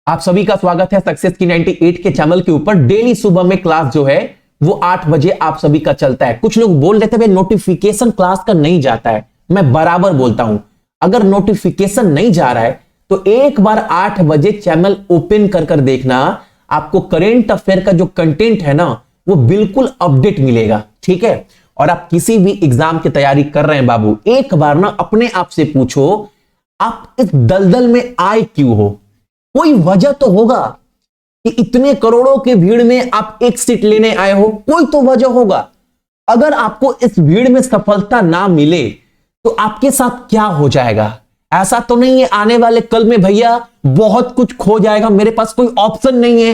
आप सभी का स्वागत है सक्सेस की 98 के चैनल के ऊपर। डेली सुबह में क्लास जो है वो 8 बजे आप सभी का चलता है। कुछ लोग बोल देते हैं नोटिफिकेशन क्लास का नहीं जाता है। मैं बराबर बोलता हूं, अगर नोटिफिकेशन नहीं जा रहा है तो एक बार 8 बजे चैनल ओपन कर देखना, आपको करेंट अफेयर का जो कंटेंट है ना वो बिल्कुल अपडेट मिलेगा। ठीक है, और आप किसी भी एग्जाम की तैयारी कर रहे हैं बाबू, एक बार ना अपने आप से पूछो, आप इस दलदल में आए क्यों हो? कोई वजह तो होगा कि इतने करोड़ों की भीड़ में आप एक सीट लेने आए हो, कोई तो वजह होगा। अगर आपको इस भीड़ में सफलता ना मिले तो आपके साथ क्या हो जाएगा? ऐसा तो नहीं है आने वाले कल में भैया बहुत कुछ खो जाएगा, मेरे पास कोई ऑप्शन नहीं है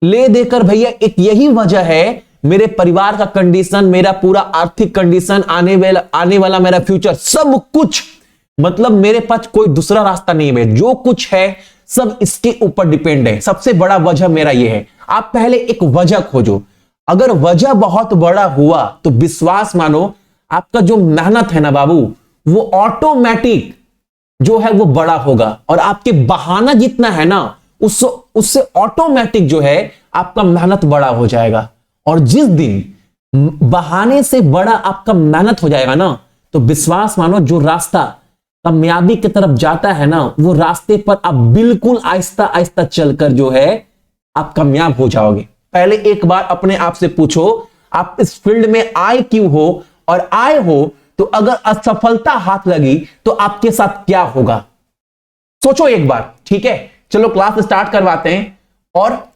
ले देकर। भैया एक यही वजह है, मेरे परिवार का कंडीशन, मेरा पूरा आर्थिक कंडीशन, आने वाला मेरा फ्यूचर, सब कुछ, मतलब मेरे पास कोई दूसरा रास्ता नहीं है। जो कुछ है सब इसके ऊपर डिपेंड है। सबसे बड़ा वजह मेरा यह है, आप पहले एक वजह खोजो। अगर वजह बहुत बड़ा हुआ तो विश्वास मानो, आपका जो मेहनत है ना बाबू वो ऑटोमेटिक जो है वो बड़ा होगा, और आपके बहाना जितना है ना उससे ऑटोमेटिक जो है आपका मेहनत बड़ा हो जाएगा। और जिस दिन बहाने से बड़ा आपका मेहनत हो जाएगा ना, तो विश्वास मानो जो रास्ता कामयाबी की तरफ जाता है ना, वो रास्ते पर आप बिल्कुल आहिस्ता आहिस्ता चलकर जो है आप कामयाब हो जाओगे। पहले एक बार अपने आप से पूछो, आप इस फील्ड में आए क्यों हो, और आए हो तो अगर असफलता हाथ लगी तो आपके साथ क्या होगा? सोचो एक बार। ठीक है, चलो क्लास स्टार्ट करवाते हैं, और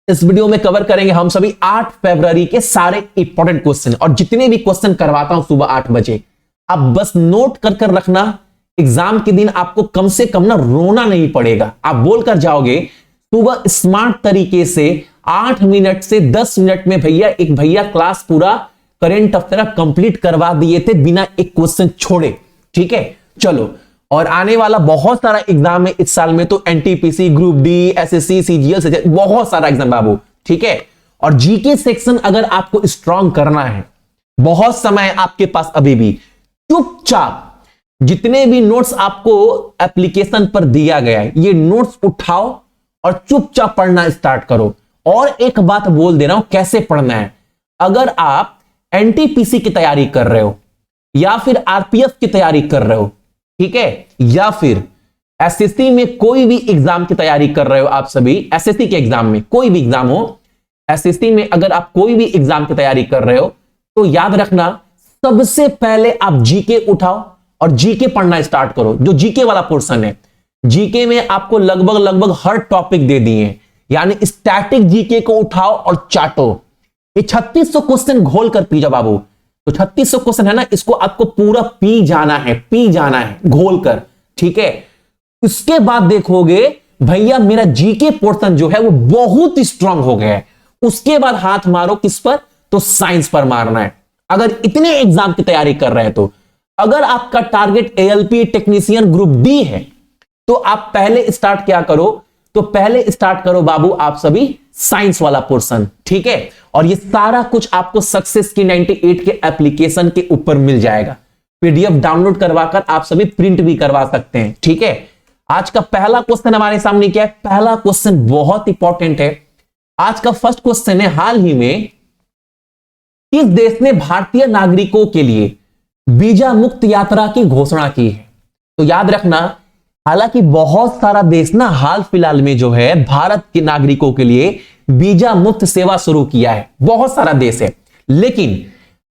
इस वीडियो में कवर करेंगे हम सभी 8 फरवरी के सारे इंपॉर्टेंट क्वेश्चन। और जितने भी क्वेश्चन करवाता हूं सुबह 8 बजे, आप बस नोट कर रखना। एग्जाम के दिन आपको कम से कम ना रोना नहीं पड़ेगा। आप बोलकर जाओगे सुबह स्मार्ट तरीके से 8 मिनट से 10 मिनट में भैया क्लास पूरा करेंट अफेयर कंप्लीट करवा दिए थे बिना एक क्वेश्चन छोड़े। ठीक है, चलो। और आने वाला बहुत सारा एग्जाम है इस साल में, तो NTPC, group D, SSC, CGL, बहुत सारा एग्जाम बाबू। ठीक है, और जीके सेक्शन अगर आपको स्ट्रांग करना है, बहुत समय आपके पास अभी भी, चुपचाप जितने भी नोट्स आपको एप्लीकेशन पर दिया गया है ये नोट्स उठाओ और चुपचाप पढ़ना स्टार्ट करो। और एक बात बोल दे रहा हूं कैसे पढ़ना है। अगर आप एनटीपीसी की तैयारी कर रहे हो, या फिर आरपीएफ की तैयारी कर रहे हो, ठीक है, या फिर एसएससी में कोई भी एग्जाम की तैयारी कर रहे हो, आप सभी एसएससी के एग्जाम में, कोई भी एग्जाम हो, एसएससी में अगर आप कोई भी एग्जाम की तैयारी कर रहे हो तो याद रखना, सबसे पहले आप जीके उठाओ और जीके पढ़ना स्टार्ट करो। जो जीके वाला पोर्शन है, जीके में आपको लगभग हर टॉपिक दे दिए हैं, यानी स्टैटिक जीके को उठाओ और चाटो। ये 3600 क्वेश्चन घोल कर पी जाओ बाबू। तो 3600 क्वेश्चन है ना, इसको आपको पूरा पी जाना है घोल कर। ठीक है, उसके बाद देखोगे भैया मेरा जीके पोर्शन जो है वो बहुत स्ट्रांग हो गया है। उसके बाद हाथ मारो किस पर? तो साइंस पर मारना है। अगर इतने एग्जाम की तैयारी कर रहे हैं तो, अगर आपका target ALP technician group D है तो आप पहले स्टार्ट क्या करो? तो पहले स्टार्ट करो बाबू आप सभी साइंस वाला पोर्शन। ठीक है, और ये सारा कुछ आपको सक्सेस की 98 के एप्लीकेशन के ऊपर मिल जाएगा। पीडीएफ डाउनलोड करवाकर आप सभी प्रिंट भी करवा सकते हैं। ठीक है, आज का पहला क्वेश्चन हमारे सामने क्या है? पहला क्वेश्चन बहुत इंपॉर्टेंट है। आज का फर्स्ट क्वेश्चन है, हाल ही में किस देश ने भारतीय नागरिकों के लिए वीजा मुक्त यात्रा की घोषणा की है? तो याद रखना, हालांकि बहुत सारा देश ना हाल फिलहाल में जो है भारत के नागरिकों के लिए वीजा मुक्त सेवा शुरू किया है, बहुत सारा देश है। लेकिन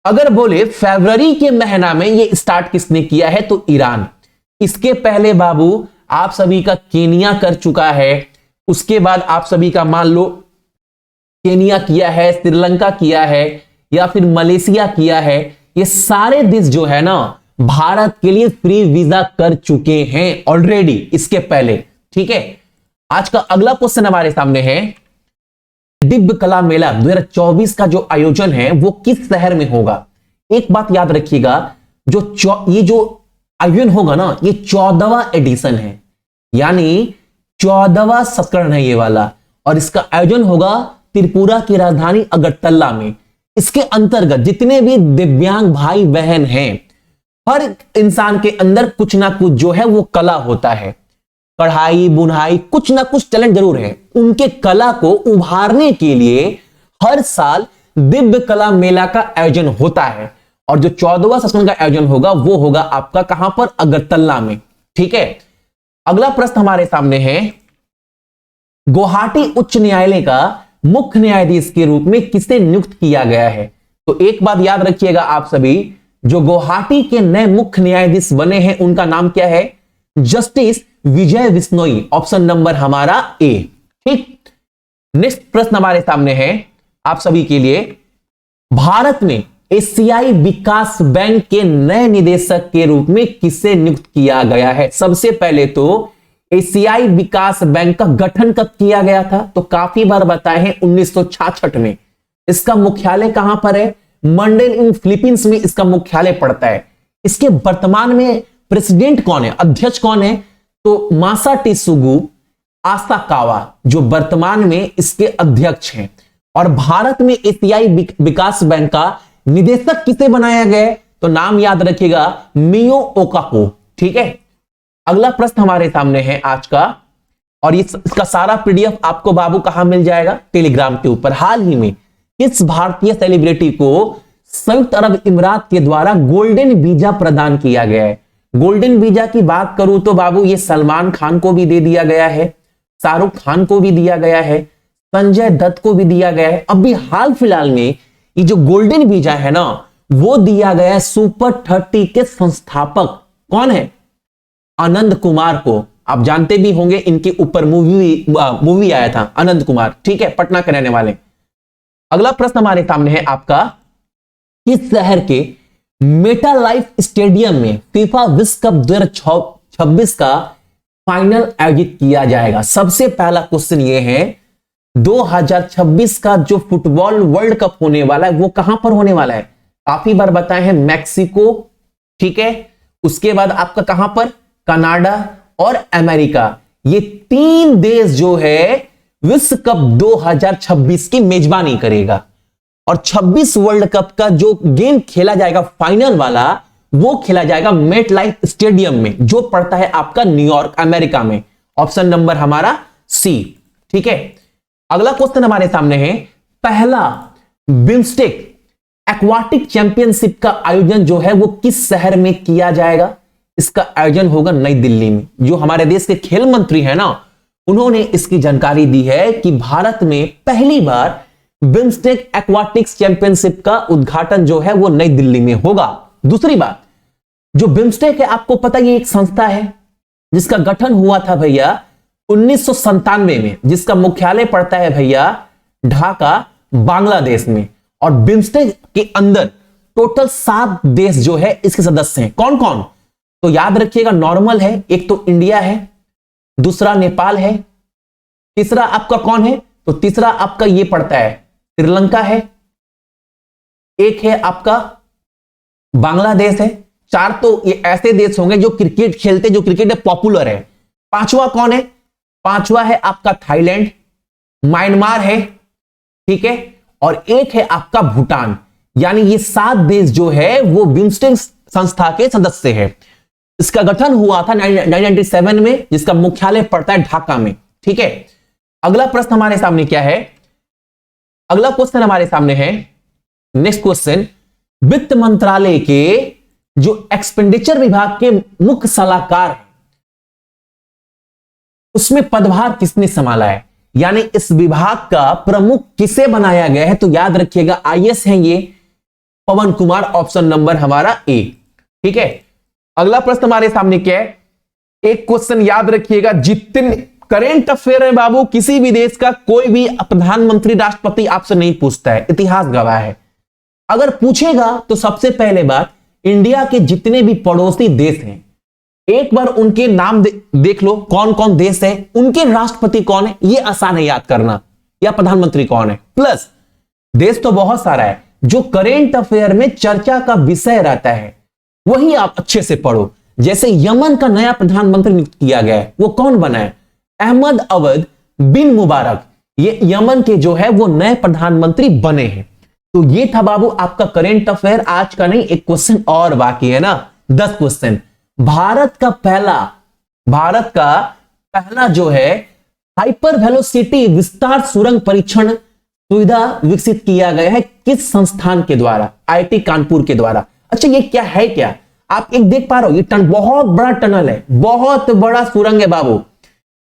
अगर बोले फरवरी के महीना में ये स्टार्ट किसने किया है, तो ईरान। इसके पहले बाबू आप सभी का केनिया कर चुका है, उसके बाद आप सभी का मान लो केनिया किया है, श्रीलंका किया है, या फिर मलेशिया किया है। ये सारे देश जो है ना भारत के लिए फ्री वीजा कर चुके हैं ऑलरेडी इसके पहले। ठीक है, आज का अगला क्वेश्चन हमारे सामने है, दिव्य कला मेला 2024 का जो आयोजन है वो किस शहर में होगा? एक बात याद रखिएगा, ये जो आयोजन होगा ना ये 14वां एडिशन है, यानी 14वां संस्करण है ये वाला, और इसका आयोजन होगा त्रिपुरा की राजधानी अगरतला में। इसके अंतर्गत जितने भी दिव्यांग भाई बहन हैं, हर इंसान के अंदर कुछ ना कुछ जो है वो कला होता है, कढ़ाई बुनाई कुछ ना कुछ टैलेंट जरूर है, उनके कला को उभारने के लिए हर साल दिव्य कला मेला का आयोजन होता है। और जो 14वां सेशन का आयोजन होगा वो होगा आपका कहां पर, अगरतला में। ठीक है, अगला प्रश्न हमारे सामने है, गुवाहाटी उच्च न्यायालय का मुख्य न्यायाधीश के रूप में किसे नियुक्त किया गया है? तो एक बात याद रखिएगा आप सभी, जो गुवाहाटी के नए मुख्य न्यायाधीश बने हैं उनका नाम क्या है? जस्टिस विजय बिश्नोई, ऑप्शन नंबर हमारा ए। ठीक, नेक्स्ट प्रश्न हमारे सामने है आप सभी के लिए, भारत में एशियाई विकास बैंक के नए निदेशक के रूप में किसे नियुक्त किया गया है? सबसे पहले तो एशियाई विकास बैंक का गठन कब किया गया था? तो काफी बार बताए हैं, 1966 में। इसका मुख्यालय कहां पर है? मंडेल इन फिलीपींस में इसका मुख्यालय पड़ता है। इसके वर्तमान में प्रेसिडेंट कौन है, अध्यक्ष कौन है? तो मासाटिसुगु आसाकावा जो वर्तमान में इसके अध्यक्ष हैं। और भारत में एशियाई विकास बैंक का निदेशक किसे बनाया गया? तो नाम याद रखिएगा, मियो ओकाको। ठीक है, अगला प्रश्न हमारे सामने है आज का, और इसका सारा पीडीएफ आपको बाबू कहां मिल जाएगा? टेलीग्राम के ऊपर। हाल ही में किस भारतीय सेलिब्रिटी को संयुक्त अरब इमारात के द्वारा गोल्डन वीजा प्रदान किया गया है? गोल्डन वीजा की बात करूं तो बाबू ये सलमान खान को भी दे दिया गया है, शाहरुख खान को भी दिया गया है, संजय दत्त को भी दिया गया है। अभी हाल फिलहाल में ये जो गोल्डन वीजा है ना, वो दिया गया है सुपर 30 के संस्थापक कौन है? आनंद कुमार को। आप जानते भी होंगे, इनके ऊपर मूवी आया था, आनंद कुमार। ठीक है, पटना के रहने वाले। अगला प्रश्न हमारे सामने है आपका, किस शहर के मेटा लाइफ स्टेडियम में फीफा विश्व कप 2026 का फाइनल आयोजित किया जाएगा? सबसे पहला क्वेश्चन ये है, 2026 का जो फुटबॉल वर्ल्ड कप होने वाला है वो कहां पर होने वाला है? काफी बार बताए हैं, मैक्सिको। ठीक है, उसके बाद आपका कहां पर? कनाडा और अमेरिका। ये 3 देश जो है विश्व कप 2026 की मेजबानी करेगा। और 26 वर्ल्ड कप का जो गेम खेला जाएगा फाइनल वाला, वो खेला जाएगा मेट लाइफ स्टेडियम में, जो पड़ता है आपका न्यूयॉर्क, अमेरिका में। ऑप्शन नंबर हमारा सी। ठीक है, अगला क्वेश्चन हमारे सामने है, पहला बिम्स्टेक एक्वाटिक चैंपियनशिप का आयोजन जो है वो किस शहर में किया जाएगा? इसका आयोजन होगा नई दिल्ली में। जो हमारे देश के खेल मंत्री हैं ना, उन्होंने इसकी जानकारी दी है कि भारत में पहली बार बिम्स्टेक एक्वाटिक्स चैंपियनशिप का उद्घाटन जो है वो नई दिल्ली में होगा। दूसरी बात, जो बिम्स्टेक है आपको पता ये एक संस्था है जिसका गठन हुआ था भैया 1997 में, जिसका मुख्यालय पड़ता है भैया ढाका, बांग्लादेश में। और बिम्स्टेक के अंदर टोटल 7 देश जो है इसके सदस्य हैं। कौन कौन? तो याद रखिएगा, नॉर्मल है, एक तो इंडिया है, दूसरा नेपाल है, तीसरा आपका कौन है? तो तीसरा आपका ये पड़ता है श्रीलंका है, एक है आपका बांग्लादेश है। 4 तो ये ऐसे देश होंगे जो क्रिकेट खेलते, जो क्रिकेट में पॉपुलर है। 5वां कौन है? 5वां है आपका थाईलैंड, म्यांमार है। ठीक है, और एक है आपका भूटान। यानी ये 7 देश जो है वो बिम्स्टेक संस्था के सदस्य है। इसका गठन हुआ था 1997 में, जिसका मुख्यालय पड़ता है ढाका में। ठीक है, अगला प्रश्न हमारे सामने क्या है? अगला क्वेश्चन हमारे सामने है, नेक्स्ट क्वेश्चन, वित्त मंत्रालय के जो एक्सपेंडिचर विभाग के मुख्य सलाहकार है, उसमें पदभार किसने संभाला है? यानी इस विभाग का प्रमुख किसे बनाया गया है? तो याद रखिएगा, आईएएस हैं ये पवन कुमार, ऑप्शन नंबर हमारा ए। ठीक है, अगला प्रश्न हमारे सामने क्या है? एक क्वेश्चन याद रखिएगा, जितने करेंट अफेयर है बाबू, किसी भी देश का कोई भी प्रधानमंत्री राष्ट्रपति आपसे नहीं पूछता है, इतिहास गवाह है। अगर पूछेगा तो सबसे पहले बात, इंडिया के जितने भी पड़ोसी देश हैं एक बार उनके नाम देख लो, कौन कौन देश है, उनके राष्ट्रपति कौन है, ये आसान है याद करना, या प्रधानमंत्री कौन है। प्लस देश तो बहुत सारा है, जो करेंट अफेयर में चर्चा का विषय रहता है वही आप अच्छे से पढ़ो। जैसे यमन का नया प्रधानमंत्री नियुक्त किया गया है, वो कौन बना है? अहमद अवद बिन मुबारक, ये यमन के जो है वो नए प्रधानमंत्री बने हैं। तो ये था बाबू आपका करेंट अफेयर। आज का नहीं, एक क्वेश्चन और बाकी है ना, 10 क्वेश्चन। भारत का पहला जो है हाइपर वेलोसिटी विस्तार सुरंग परीक्षण सुविधा विकसित किया गया है किस संस्थान के द्वारा? आईआईटी कानपुर के द्वारा। अच्छा, ये क्या है? क्या आप एक देख पा रहे हो? ये बहुत बड़ा टनल है, बहुत बड़ा सुरंग है बाबू।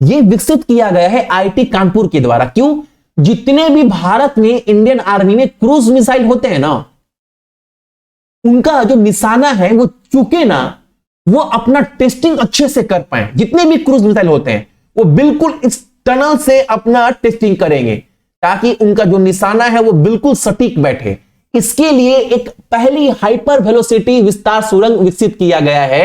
ये विकसित किया गया है आईआईटी कानपुर के द्वारा। क्यों? जितने भी भारत में इंडियन आर्मी में क्रूज मिसाइल होते हैं ना, उनका जो निशाना है वो चूके ना वो अपना टेस्टिंग अच्छे से कर पाए। जितने भी क्रूज मिसाइल होते हैं वो बिल्कुल इस टनल से अपना टेस्टिंग करेंगे ताकि उनका जो निशाना है वो बिल्कुल सटीक बैठे। इसके लिए एक पहली हाइपर वेलोसिटी विस्तार सुरंग विकसित किया गया है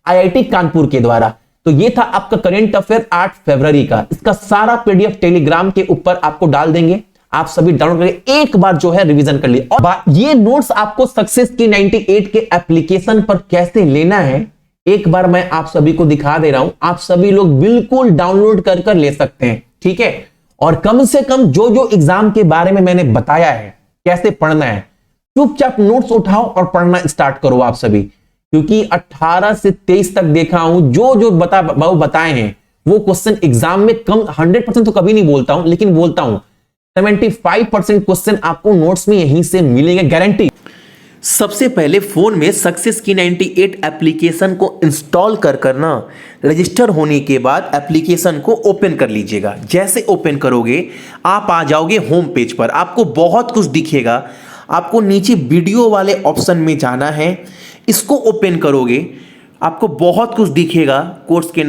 आईआईटी कानपुर के द्वारा। तो ये था आपका करंट अफेयर 8 फरवरी का। इसका सारा पीडीएफ टेलीग्राम के ऊपर आपको डाल देंगे, आप सभी डाउनलोड करके एक बार जो है रिवीजन कर लिए। और ये नोट्स आपको सक्सेस की 98 के एप्लीकेशन पर कैसे लेना है एक बार मैं आप सभी को दिखा दे रहा हूं। आप सभी लोग बिल्कुल डाउनलोड कर ले सकते हैं, ठीक है। और कम से कम जो जो एग्जाम के बारे में मैंने बताया है कैसे पढ़ना है, चुपचाप नोट्स उठाओ और पढ़ना स्टार्ट करो आप सभी। क्योंकि 18 से 23 तक देखा हूं जो जो बताए हैं वो क्वेश्चन एग्जाम में कम 100% तो कभी नहीं बोलता हूं, लेकिन बोलता हूं 75% क्वेश्चन आपको नोट्स में यहीं से मिलेंगे, गारंटी। सबसे पहले फोन में सक्सेस की 98 एप्लीकेशन को इंस्टॉल कर करना, रजिस्टर होने के बाद एप्लीकेशन को ओपन कर लीजिएगा। जैसे ओपन करोगे आप आ जाओगे होम पेज पर, आपको बहुत कुछ दिखेगा। आपको नीचे वीडियो वाले ऑप्शन में जाना है, इसको ओपन करोगे आपको बहुत कुछ दिखेगा कोर्स के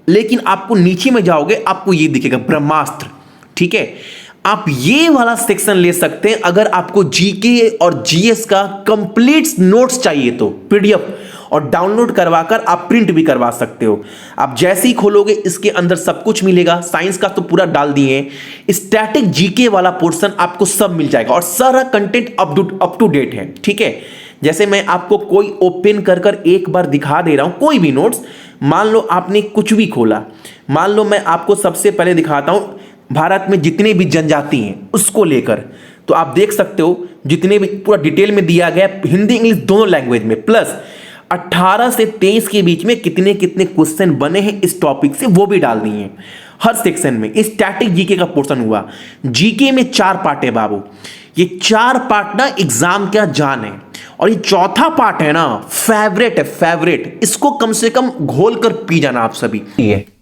लेकिन आपको नीचे में जाओगे आपको ये दिखेगा ब्रह्मास्त्र, ठीक है। आप ये वाला सेक्शन ले सकते हैं अगर आपको जीके और जीएस का कंप्लीट नोट्स चाहिए तो पीडीएफ और डाउनलोड करवाकर आप प्रिंट भी करवा सकते हो। आप जैसे ही खोलोगे इसके अंदर सब कुछ मिलेगा। साइंस का तो पूरा डाल दिए हैं, स्टैटिक जीके वाला पोर्शन आपको सब मिल जाएगा और सारा कंटेंट अप टू डेट है, ठीक है। जैसे मैं आपको कोई ओपन कर एक बार दिखा दे रहा हूं, कोई भी नोट्स। मान लो आपने कुछ भी खोला, मान लो मैं आपको सबसे पहले दिखाता हूं भारत में जितने भी जनजाति हैं उसको लेकर, तो आप देख सकते हो जितने भी पूरा डिटेल में दिया गया हिंदी इंग्लिश दोनों लैंग्वेज में, प्लस 18 से 23 के बीच में कितने कितने क्वेश्चन बने हैं इस टॉपिक से वो भी डाल दिए हैं हर सेक्शन में। स्टैटिक जीके का पोर्शन हुआ, जीके में 4 पार्ट है बाबू। ये 4 पार्ट ना एग्जाम का जान है और ये चौथा पार्ट है ना फेवरेट है, फेवरेट। इसको कम से कम घोल कर पी जाना आप सभी।